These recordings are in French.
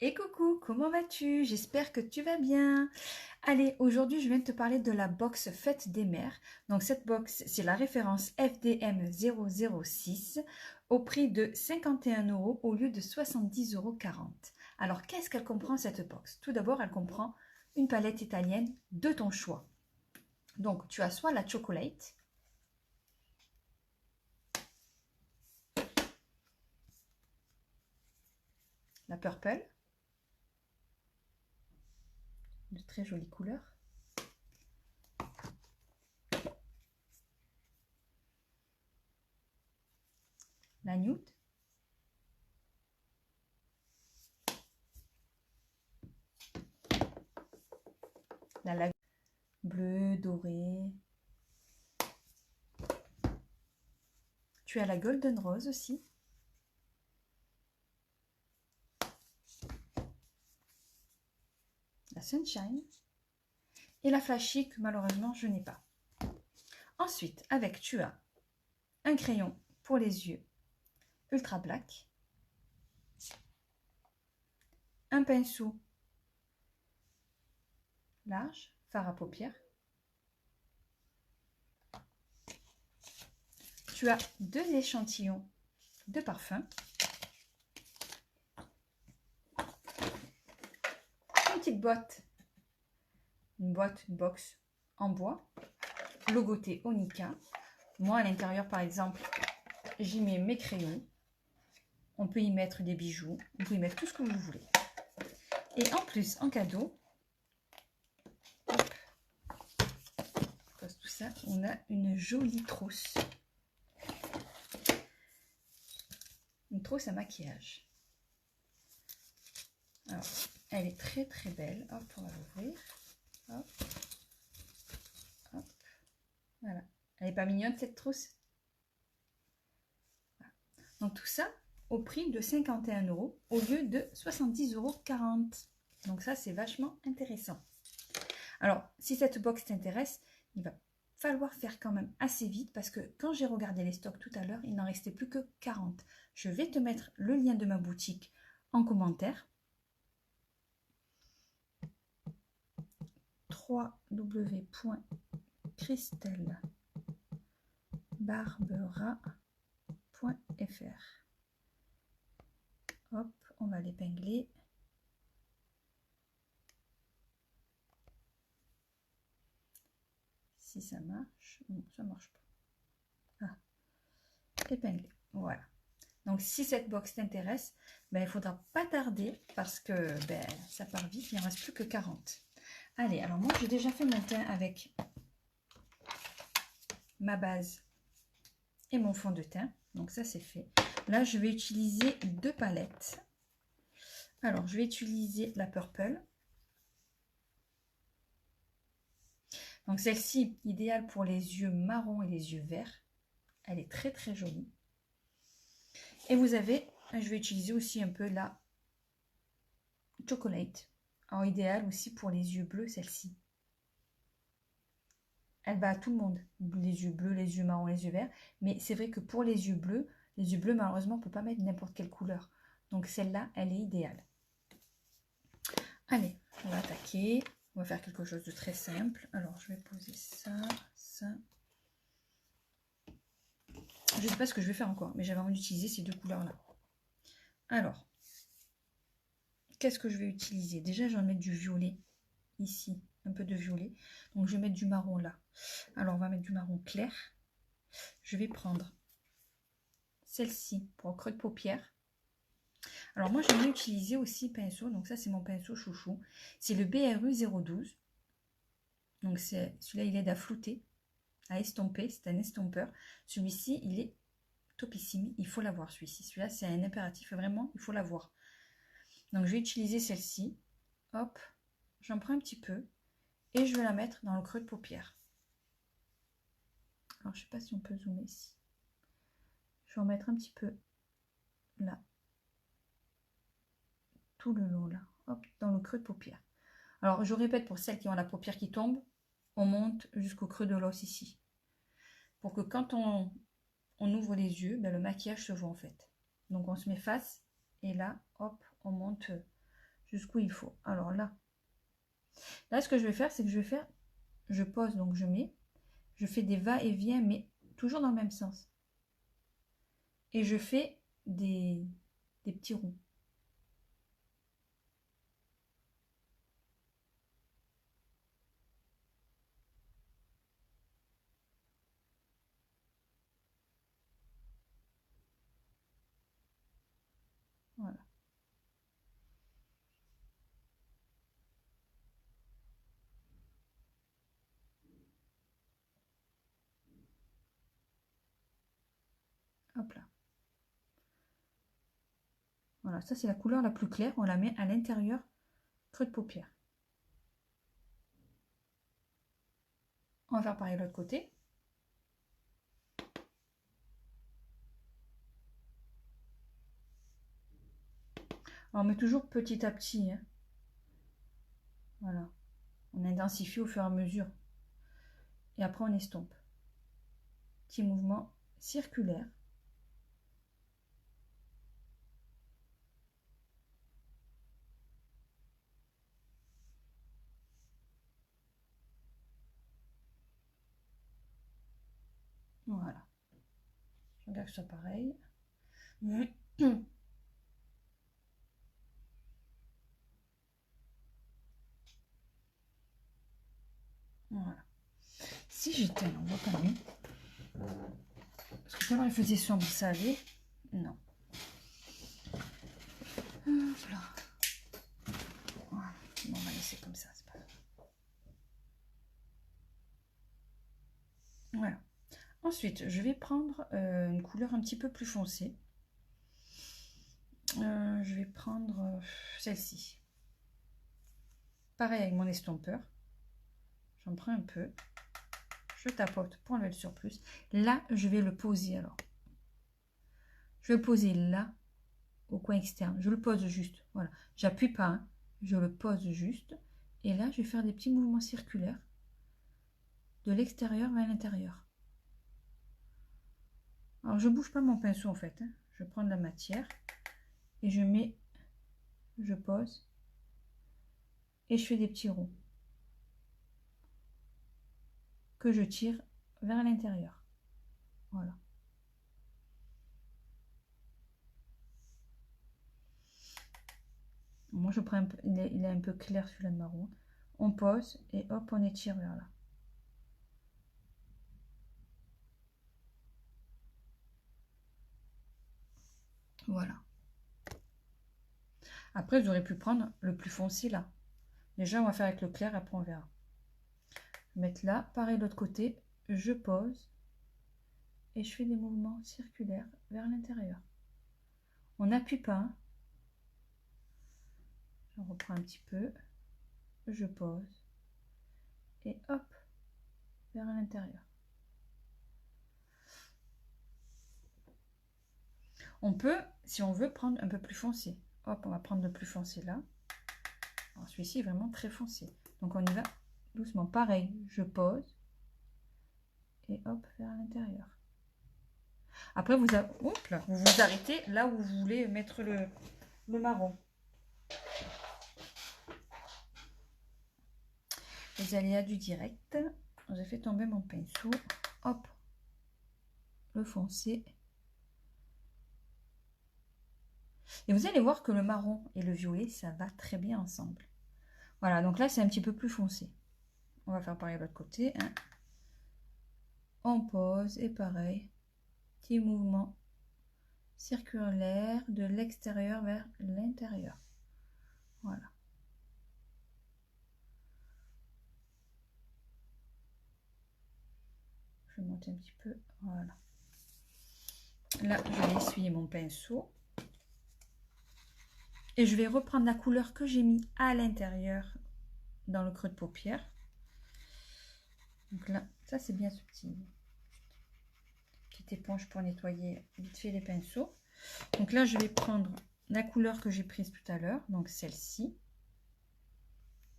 Et coucou, comment vas-tu? J'espère que tu vas bien. Allez, aujourd'hui, je viens de te parler de la box Fête des mères. Donc, cette box, c'est la référence FDM 006 au prix de 51 € au lieu de 70,40 €. Alors, qu'est-ce qu'elle comprend cette box? Tout d'abord, elle comprend une palette italienne de ton choix. Donc, tu as soit la chocolate, la purple, de très jolies couleurs, la nude, la bleu, doré. Tu as la golden rose aussi. La sunshine. Et la flashy que malheureusement je n'ai pas. Ensuite, avec tu as un crayon pour les yeux ultra black. Un pinceau large, fard à paupières. Tu as 2 échantillons de parfum. Une petite boîte, une box en bois, logotée Onica. Moi, à l'intérieur, par exemple, j'y mets mes crayons. On peut y mettre des bijoux, on peut y mettre tout ce que vous voulez. Et en plus, en cadeau, tout ça, on a une jolie trousse. Une trousse à maquillage. Alors, elle est très très belle. Hop, on va l'ouvrir. Hop. Hop. Voilà. Elle n'est pas mignonne cette trousse? Voilà. Donc tout ça au prix de 51 € au lieu de 70,40 €. Donc ça, c'est vachement intéressant. Alors, si cette box t'intéresse, il va falloir faire quand même assez vite parce que quand j'ai regardé les stocks tout à l'heure, il n'en restait plus que 40. Je vais te mettre le lien de ma boutique en commentaire. www.christelbarbera.fr. Hop, on va l'épingler. Si ça marche, non, ça marche pas. Ah, épingler, voilà. Donc si cette box t'intéresse, ben, il faudra pas tarder parce que ben, ça part vite, il n'en reste plus que 40. Allez, alors moi j'ai déjà fait mon teint avec ma base et mon fond de teint. Donc ça c'est fait. Là je vais utiliser 2 palettes. Alors je vais utiliser la purple. Donc celle-ci, idéale pour les yeux marrons et les yeux verts. Elle est très très jolie. Et vous avez, je vais utiliser aussi un peu la chocolate. Alors idéale aussi pour les yeux bleus, celle-ci. Elle va à tout le monde, les yeux bleus, les yeux marrons, les yeux verts. Mais c'est vrai que pour les yeux bleus malheureusement on ne peut pas mettre n'importe quelle couleur. Donc celle-là, elle est idéale. Allez, on va attaquer. On va faire quelque chose de très simple. Alors je vais poser ça, ça. Je ne sais pas ce que je vais faire encore, mais j'avais envie d'utiliser ces 2 couleurs-là. Alors, qu'est-ce que je vais utiliser? Déjà, je vais mettre du violet ici, un peu de violet. Donc, je vais mettre du marron là. Alors, on va mettre du marron clair. Je vais prendre celle-ci pour le creux de paupière. Alors, moi, j'aime utiliser aussi pinceau. Donc, ça, c'est mon pinceau chouchou. C'est le BRU 012. Donc, celui-là, il aide à flouter, à estomper. C'est un estompeur. Celui-ci, il est topissime. Il faut l'avoir, celui-ci. Celui-là, c'est un impératif. Vraiment, il faut l'avoir. Donc, je vais utiliser celle-ci. Hop, j'en prends un petit peu. Et je vais la mettre dans le creux de paupière. Alors, je ne sais pas si on peut zoomer ici. Je vais en mettre un petit peu là. Tout le long là. Hop, dans le creux de paupière. Alors, je répète pour celles qui ont la paupière qui tombe, on monte jusqu'au creux de l'os ici. Pour que quand on ouvre les yeux, ben, le maquillage se voit en fait. Donc, on se met face et là, hop, on monte jusqu'où il faut. Alors là, ce que je vais faire, c'est que je pose, donc je fais des va-et-vient, mais toujours dans le même sens. Et je fais des petits ronds. Voilà. Hop là. Voilà, ça c'est la couleur la plus claire. On la met à l'intérieur creux de paupière. On va faire pareil de l'autre côté. Alors, on met toujours petit à petit. Hein. Voilà. On intensifie au fur et à mesure. Et après, on estompe. Petit mouvement circulaire. Voilà. Je regarde que ce soit pareil. Voilà. Si j'étais en voit pas mieux. Parce que tout à l'heure il faisait sombre, ça allait. Non. Voilà. Voilà. Bon, on va laisser comme ça, c'est pas grave. Voilà. Ensuite, je vais prendre une couleur un petit peu plus foncée. Je vais prendre celle-ci. Pareil avec mon estompeur. J'en prends un peu. Je tapote pour enlever le surplus. Là, je vais le poser alors. Je vais le poser là, au coin externe. Je le pose juste. Voilà. J'appuie pas. Hein. Je le pose juste. Et là, je vais faire des petits mouvements circulaires de l'extérieur vers l'intérieur. Alors, je bouge pas mon pinceau en fait. Hein. Je prends de la matière et je pose et je fais des petits ronds que je tire vers l'intérieur. Voilà. Moi, je prends un peu, il est un peu clair celui-là de marron. On pose et hop, on étire vers là. Voilà. Après, j'aurais pu prendre le plus foncé là. Déjà, on va faire avec le clair, après on verra. Mettre là, pareil de l'autre côté, je pose et je fais des mouvements circulaires vers l'intérieur. On n'appuie pas. Hein. Je reprends un petit peu, je pose et hop, vers l'intérieur. On peut, si on veut, prendre un peu plus foncé. Hop, on va prendre le plus foncé là. Alors celui-ci est vraiment très foncé. Donc on y va doucement. Pareil, je pose et hop, vers l'intérieur. Après, vous vous arrêtez là où vous voulez mettre le marron. Les aléas du direct. J'ai fait tomber mon pinceau. Hop, le foncé. Et vous allez voir que le marron et le violet, ça va très bien ensemble. Voilà, donc là, c'est un petit peu plus foncé. On va faire pareil de l'autre côté. Hein. On pose et pareil. Petit mouvement circulaire de l'extérieur vers l'intérieur. Voilà. Je vais monter un petit peu. Voilà. Là, je vais essuyer mon pinceau. Et je vais reprendre la couleur que j'ai mis à l'intérieur dans le creux de paupière. Donc là, ça c'est bien subtil. Petite éponge pour nettoyer vite fait les pinceaux. Donc là, je vais prendre la couleur que j'ai prise tout à l'heure, donc celle-ci.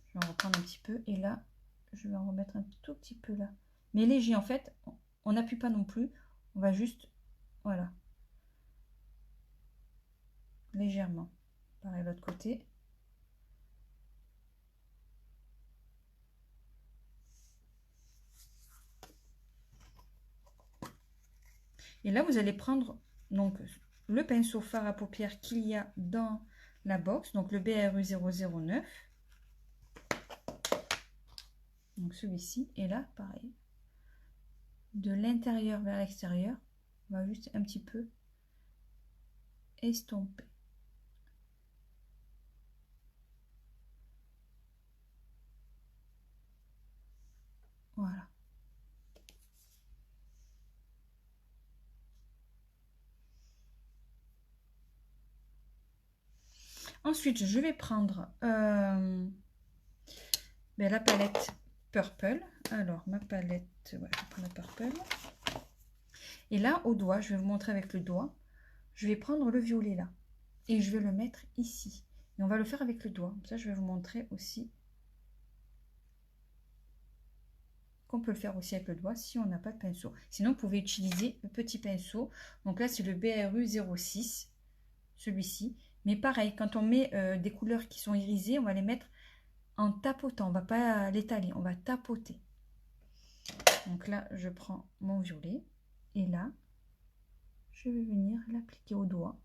Je vais en reprendre un petit peu et là, je vais en remettre un tout petit peu là. Mais léger en fait, on n'appuie pas non plus, on va juste, voilà, légèrement. Pareil de l'autre côté. Et là, vous allez prendre donc le pinceau fard à paupières qu'il y a dans la box, donc le BRU 009. Donc celui-ci. Et là, pareil. De l'intérieur vers l'extérieur, on va juste un petit peu estomper. Voilà. Ensuite, je vais prendre la palette Purple. Alors, ma palette, ouais, je prends la Purple. Et là, au doigt, je vais vous montrer avec le doigt, je vais prendre le violet là. Et je vais le mettre ici. Et on va le faire avec le doigt. Ça, je vais vous montrer aussi qu'on peut le faire aussi avec le doigt si on n'a pas de pinceau. Sinon, vous pouvez utiliser le petit pinceau. Donc là, c'est le BRU 06, celui-ci. Mais pareil, quand on met des couleurs qui sont irisées, on va les mettre en tapotant. On ne va pas l'étaler, on va tapoter. Donc là, je prends mon violet. Et là, je vais venir l'appliquer au doigt.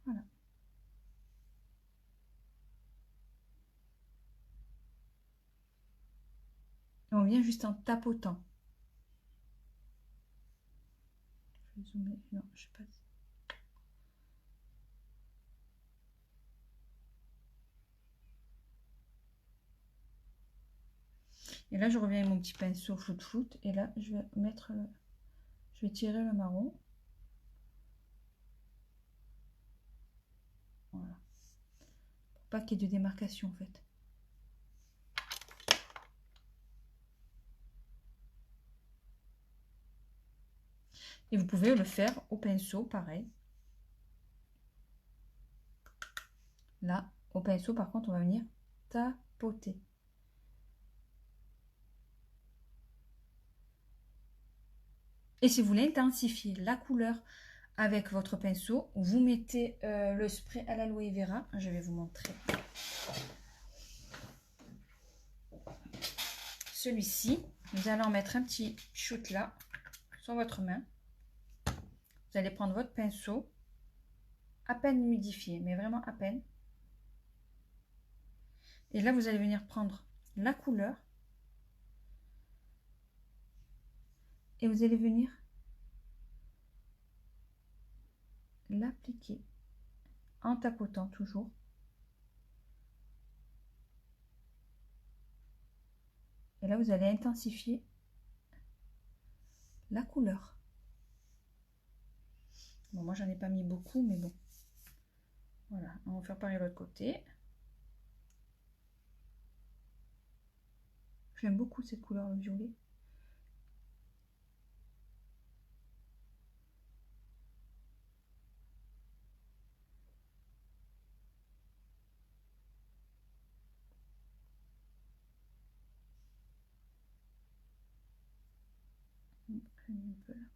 Voilà. Et on vient juste en tapotant. Je vais zoomer. Non, je sais pas. Et là, je reviens avec mon petit pinceau floute. Et là, je vais mettre, je vais tirer le marron. Voilà. Pour pas qu'il y ait de démarcation en fait. Et vous pouvez le faire au pinceau, pareil. Là, au pinceau, par contre, on va venir tapoter. Et si vous voulez intensifier la couleur avec votre pinceau, vous mettez le spray à l'aloe vera. Je vais vous montrer. Celui-ci, vous allez en mettre un petit shoot là, sur votre main. Vous allez prendre votre pinceau, à peine humidifié, mais vraiment à peine. Et là, vous allez venir prendre la couleur. Et vous allez venir l'appliquer en tapotant toujours. Et là, vous allez intensifier la couleur. Bon, moi, j'en ai pas mis beaucoup, mais bon. Voilà, on va faire pareil de l'autre côté. J'aime beaucoup cette couleur, le violet. Un peu là.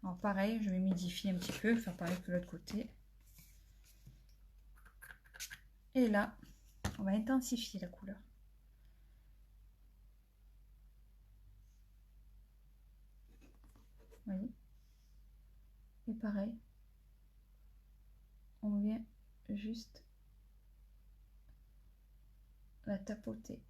Alors pareil, je vais modifier un petit peu, faire pareil que l'autre côté. Et là, on va intensifier la couleur. Vous voyez? Et pareil, on vient juste la tapoter.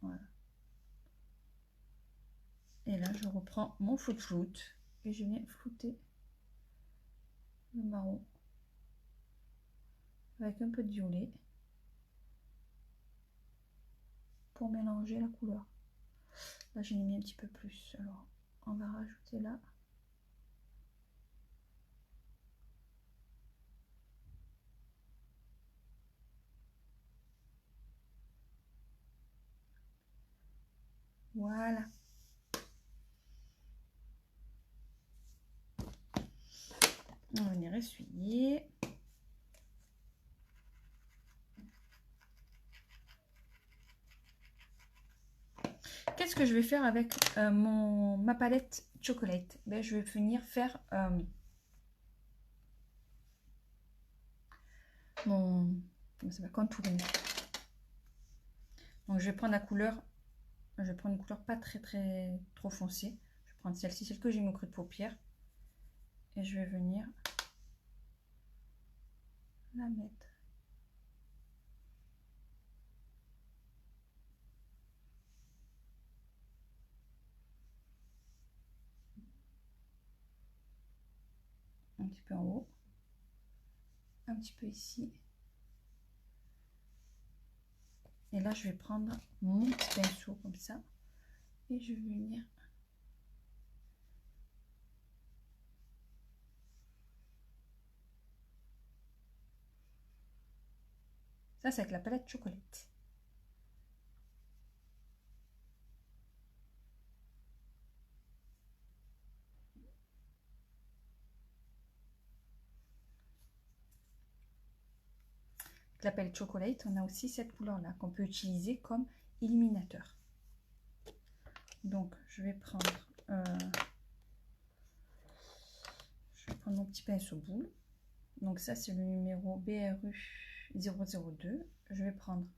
Voilà. Et là, je reprends mon floute et je viens flouter le marron avec un peu de violet pour mélanger la couleur. Là, j'en ai mis un petit peu plus. Alors, on va rajouter là. Voilà. On va venir essuyer. Qu'est-ce que je vais faire avec ma palette chocolate? Ben, je vais venir faire mon contouring. Donc je vais prendre la couleur, je vais prendre une couleur pas très trop foncée. Je vais prendre celle-ci, celle que j'ai mis au creux de paupière. Et je vais venir la mettre. Un petit peu en haut. Un petit peu ici. Et là, je vais prendre mon petit pinceau comme ça. Et je vais venir... Ça, c'est avec la palette chocolate. Avec la palette chocolate, on a aussi cette couleur-là qu'on peut utiliser comme illuminateur. Donc, je vais prendre mon petit pinceau boule. Donc ça, c'est le numéro BRU 002. Je vais prendre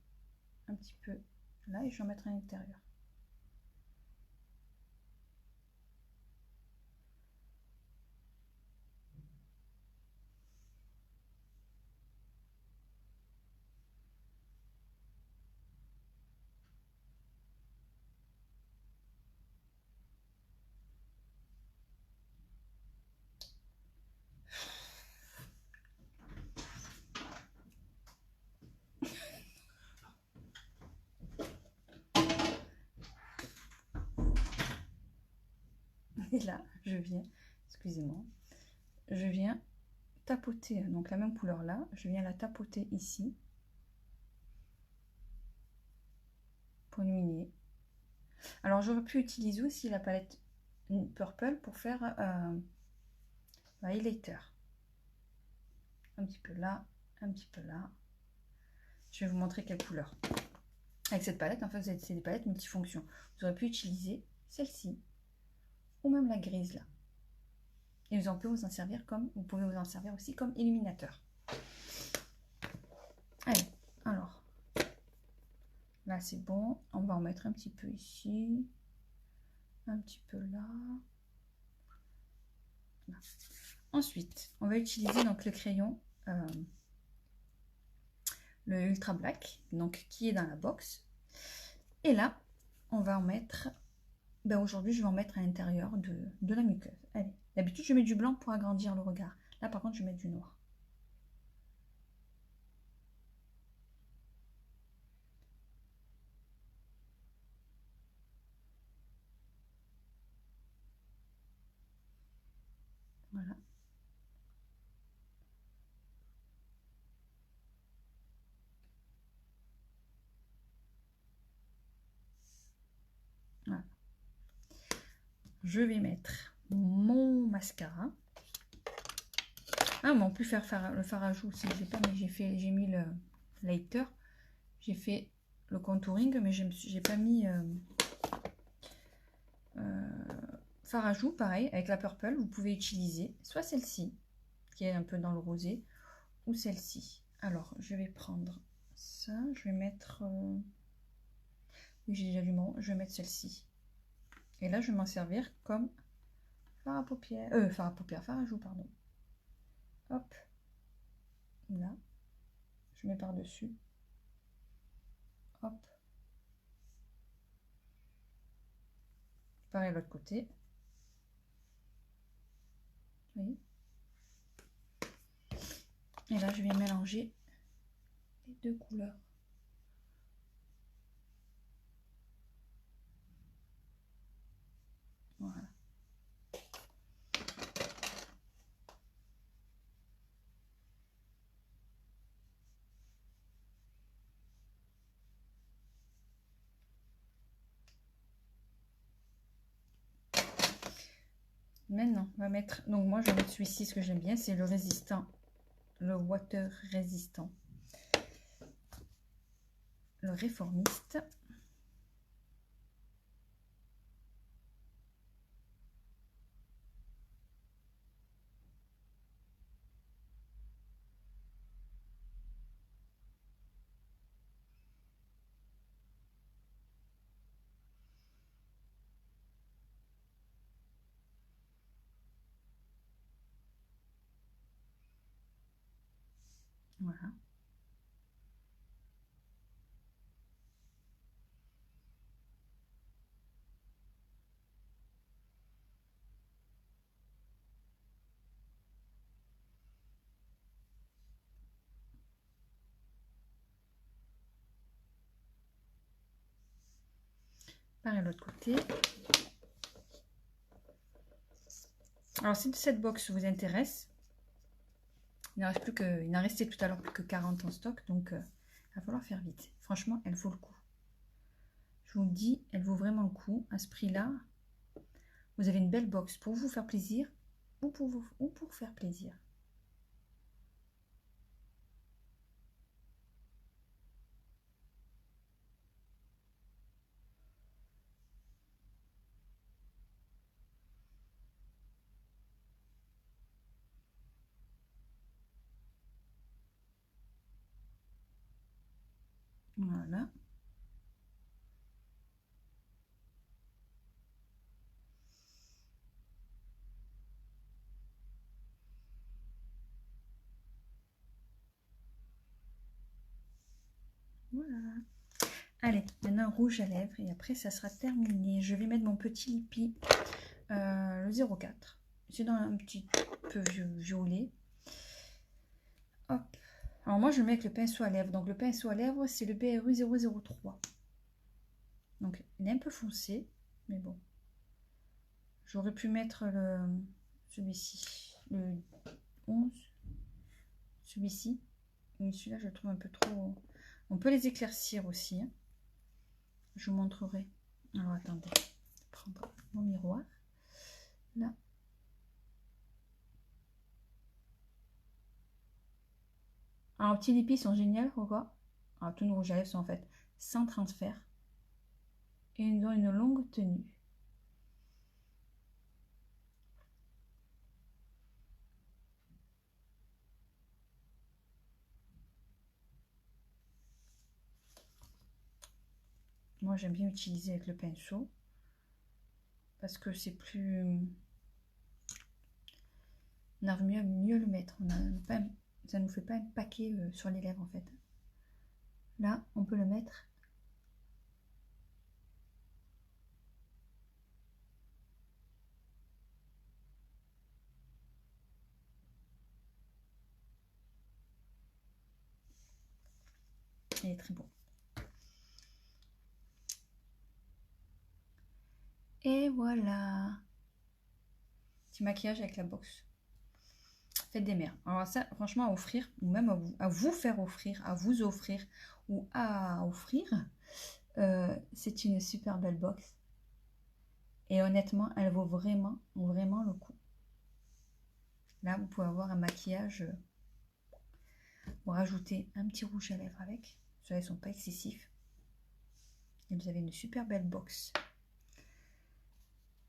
un petit peu là et je vais en mettre à l'intérieur. Et là, je viens, excusez-moi, je viens tapoter, donc la même couleur là, je viens la tapoter ici pour illuminer. Alors j'aurais pu utiliser aussi la palette Purple pour faire highlighter. Un petit peu là, un petit peu là. Je vais vous montrer quelle couleur. Avec cette palette, en fait, c'est des palettes multifonctions. Vous aurez pu utiliser celle-ci ou même la grise là. Et vous pouvez vous en servir comme, vous pouvez vous en servir aussi comme illuminateur. Allez, alors, là c'est bon. On va en mettre un petit peu ici, un petit peu là. Là. Ensuite, on va utiliser donc le crayon, le Ultra Black, donc qui est dans la box. Et là, on va en mettre. Ben aujourd'hui, je vais en mettre à l'intérieur de la muqueuse. Allez, d'habitude, je mets du blanc pour agrandir le regard. Là, par contre, je vais mettre du noir. Voilà. Voilà. Je vais mettre mon mascara. Ah, mais on peut faire le fard à joues aussi. J'ai mis le lighter. J'ai fait le contouring, mais j'ai pas mis fard à joues, pareil, avec la Purple. Vous pouvez utiliser soit celle-ci, qui est un peu dans le rosé, ou celle-ci. Alors, je vais prendre ça. Je vais mettre... oui, j'ai déjà du mon. Je vais mettre celle-ci. Et là, je vais m'en servir comme fard à paupières. Fard à joues, pardon. Hop. Là. Je mets par-dessus. Hop. Pareil de l'autre côté. Vous voyez. Et là, je vais mélanger les deux couleurs. Voilà. Maintenant, on va mettre... Donc moi, je vais mettre celui-ci, ce que j'aime bien, c'est le résistant. Le water résistant. Le réformiste. Voilà. Pareil de l'autre côté. Alors, si cette box vous intéresse, il n'en restait tout à l'heure plus que 40 en stock, donc il va falloir faire vite. Franchement, elle vaut le coup. Je vous le dis, elle vaut vraiment le coup. À ce prix-là, vous avez une belle box pour vous faire plaisir ou pour faire plaisir. Voilà. Voilà. Allez, maintenant rouge à lèvres et après ça sera terminé. Je vais mettre mon petit Lippy, le 04. C'est dans un petit peu violet. Hop. Alors moi je le mets avec le pinceau à lèvres. Donc le pinceau à lèvres c'est le BRU 003. Donc il est un peu foncé, mais bon. J'aurais pu mettre celui-ci, le 11. Celui-ci. Celui-là je le trouve un peu trop... On peut les éclaircir aussi. Hein. Je vous montrerai. Alors attendez, je vais prendre mon miroir. Là. Alors, petits Lippy sont géniaux, pourquoi? Alors, tous nos rouges à lèvres sont en fait sans transfert. Et ils ont une longue tenue. Moi, j'aime bien utiliser avec le pinceau. Parce que c'est plus... On arrive mieux le mettre. Ça ne nous fait pas un paquet sur les lèvres, en fait. Là, on peut le mettre. Il est très beau. Et voilà. Petit maquillage avec la box. Faites des mères. Alors ça, franchement, à offrir, ou même à vous faire offrir, à vous offrir, ou à offrir, c'est une super belle box. Et honnêtement, elle vaut vraiment, vraiment le coup. Là, vous pouvez avoir un maquillage. Vous rajoutez un petit rouge à lèvres avec. Ceux-là, ils ne sont pas excessifs. Et vous avez une super belle box.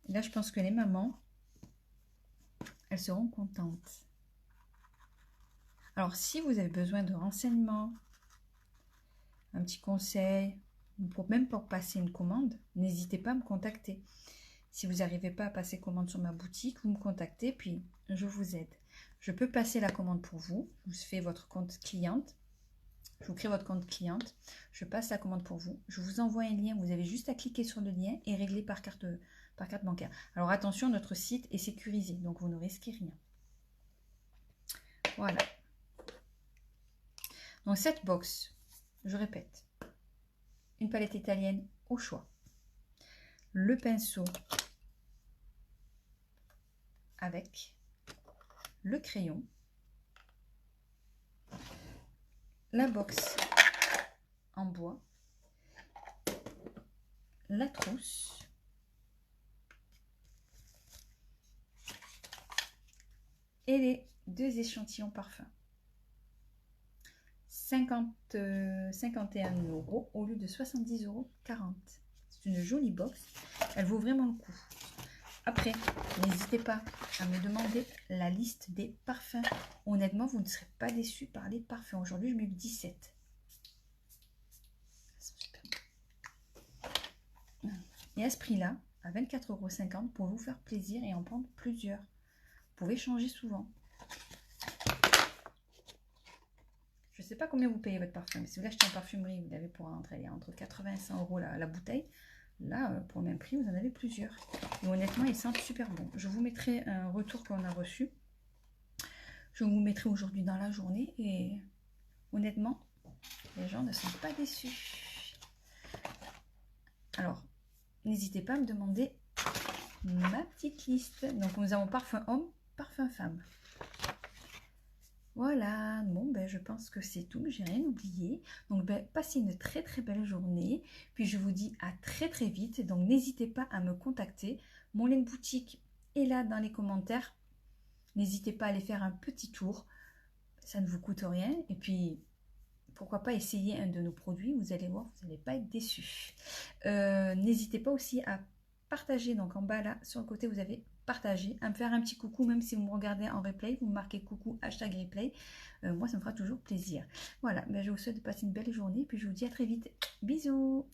Et là, je pense que les mamans, elles seront contentes. Alors, si vous avez besoin de renseignements, un petit conseil, même pour passer une commande, n'hésitez pas à me contacter. Si vous n'arrivez pas à passer commande sur ma boutique, vous me contactez, puis je vous aide. Je peux passer la commande pour vous. Je vous fais votre compte cliente. Je vous crée votre compte cliente. Je passe la commande pour vous. Je vous envoie un lien. Vous avez juste à cliquer sur le lien et régler par carte bancaire. Alors attention, notre site est sécurisé, donc vous ne risquez rien. Voilà. Donc cette box, je répète, une palette italienne au choix. Le pinceau avec le crayon, la box en bois, la trousse, et les 2 échantillons parfums. 51 € au lieu de 70,40 €. C'est une jolie box. Elle vaut vraiment le coup. Après, n'hésitez pas à me demander la liste des parfums. Honnêtement, vous ne serez pas déçus par les parfums. Aujourd'hui, je mets 17. Et à ce prix-là, à 24,50 €, pour vous faire plaisir et en prendre plusieurs. Vous pouvez changer souvent. Je ne sais pas combien vous payez votre parfum, mais si vous l'achetez en parfumerie, vous l'avez pour rentrer entre 80 et 100 € la bouteille. Là, pour le même prix, vous en avez plusieurs. Et honnêtement, ils sentent super bon. Je vous mettrai un retour qu'on a reçu. Je vous mettrai aujourd'hui dans la journée. Et honnêtement, les gens ne sont pas déçus. Alors, n'hésitez pas à me demander ma petite liste. Donc, nous avons parfum homme, parfum femme. Voilà, bon, ben, je pense que c'est tout, j'ai rien oublié. Donc, ben, passez une très très belle journée. Puis, je vous dis à très très vite. Donc, n'hésitez pas à me contacter. Mon lien de boutique est là dans les commentaires. N'hésitez pas à aller faire un petit tour. Ça ne vous coûte rien. Et puis, pourquoi pas essayer un de nos produits. Vous allez voir, vous n'allez pas être déçus. N'hésitez pas aussi à partager. Donc, en bas là, sur le côté, vous avez partager, à me faire un petit coucou, même si vous me regardez en replay, vous me marquez coucou #replay, moi ça me fera toujours plaisir. Voilà, ben, je vous souhaite de passer une belle journée, puis je vous dis à très vite. Bisous.